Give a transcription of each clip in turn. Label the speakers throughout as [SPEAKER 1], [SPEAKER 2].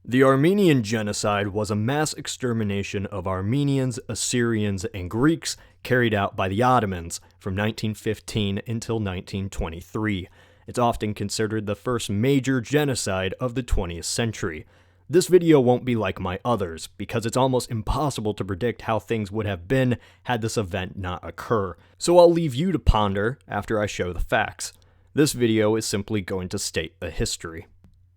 [SPEAKER 1] The Armenian Genocide was a mass extermination of Armenians, Assyrians, and Greeks carried out by the Ottomans from 1915 until 1923. It's often considered the first major genocide of the 20th century. This video won't be like my others, because it's almost impossible to predict how things would have been had this event not occur, so I'll leave you to ponder after I show the facts. This video is simply going to state the history.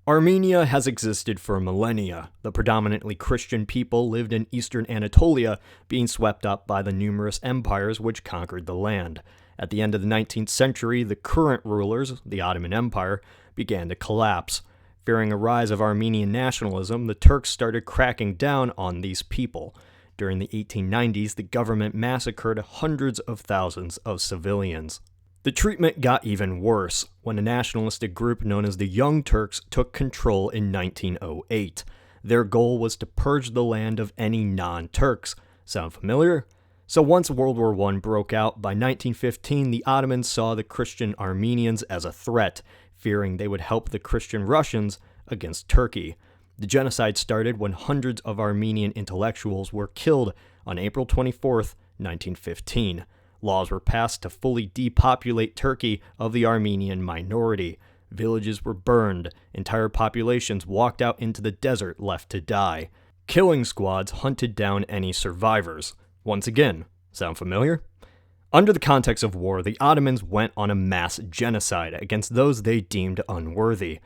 [SPEAKER 1] Armenia has existed for millennia. The predominantly Christian people lived in eastern Anatolia, being swept up by the numerous empires which conquered the land. At the end of the 19th century, the current rulers, the Ottoman Empire, began to collapse. Fearing a rise of Armenian nationalism, the Turks started cracking down on these people. During the 1890s, the government massacred hundreds of thousands of civilians. The treatment got even worse when a nationalistic group known as the Young Turks took control in 1908. Their goal was to purge the land of any non-Turks. Sound familiar? So once World War I broke out, by 1915 the Ottomans saw the Christian Armenians as a threat, fearing they would help the Christian Russians against Turkey. The genocide started when hundreds of Armenian intellectuals were killed on April 24, 1915. Laws were passed to fully depopulate Turkey of the Armenian minority. Villages were burned. Entire populations walked out into the desert left to die. Killing squads hunted down any survivors. Once again, sound familiar? Under the context of war, the Ottomans went on a mass genocide against those they deemed unworthy.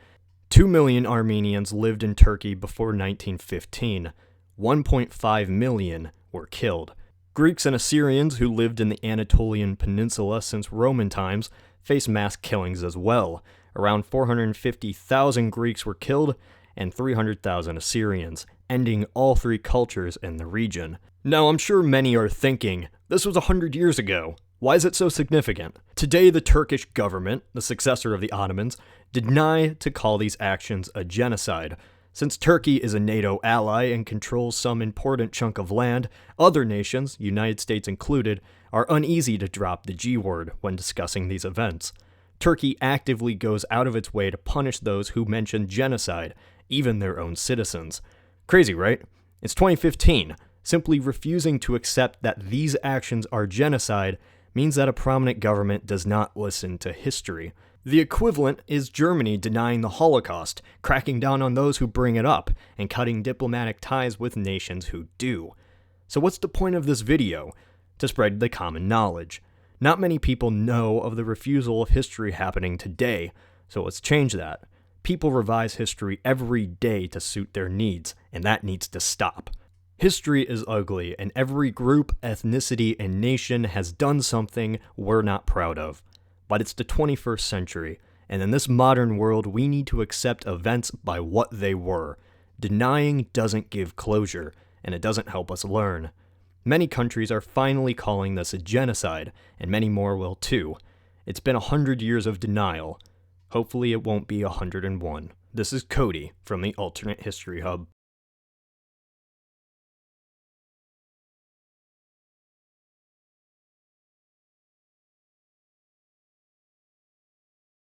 [SPEAKER 1] 2 million Armenians lived in Turkey before 1915. 1.5 million were killed. Greeks and Assyrians who lived in the Anatolian Peninsula since Roman times faced mass killings as well. Around 450,000 Greeks were killed and 300,000 Assyrians, ending all three cultures in the region. Now, I'm sure many are thinking, this was 100 years ago. Why is it so significant? Today, the Turkish government, the successor of the Ottomans, deny to call these actions a genocide. Since Turkey is a NATO ally and controls some important chunk of land, other nations, United States included, are uneasy to drop the G word when discussing these events. Turkey actively goes out of its way to punish those who mention genocide, even their own citizens. Crazy, right? It's 2015. Simply refusing to accept that these actions are genocide means that a prominent government does not listen to history. The equivalent is Germany denying the Holocaust, cracking down on those who bring it up, and cutting diplomatic ties with nations who do. So what's the point of this video? To spread the common knowledge. Not many people know of the refusal of history happening today, so let's change that. People revise history every day to suit their needs, and that needs to stop. History is ugly, and every group, ethnicity, and nation has done something we're not proud of. But it's the 21st century, and in this modern world, we need to accept events by what they were. Denying doesn't give closure, and it doesn't help us learn. Many countries are finally calling this a genocide, and many more will too. It's been 100 years of denial. Hopefully it won't be 101. This is Cody from the Alternate History Hub.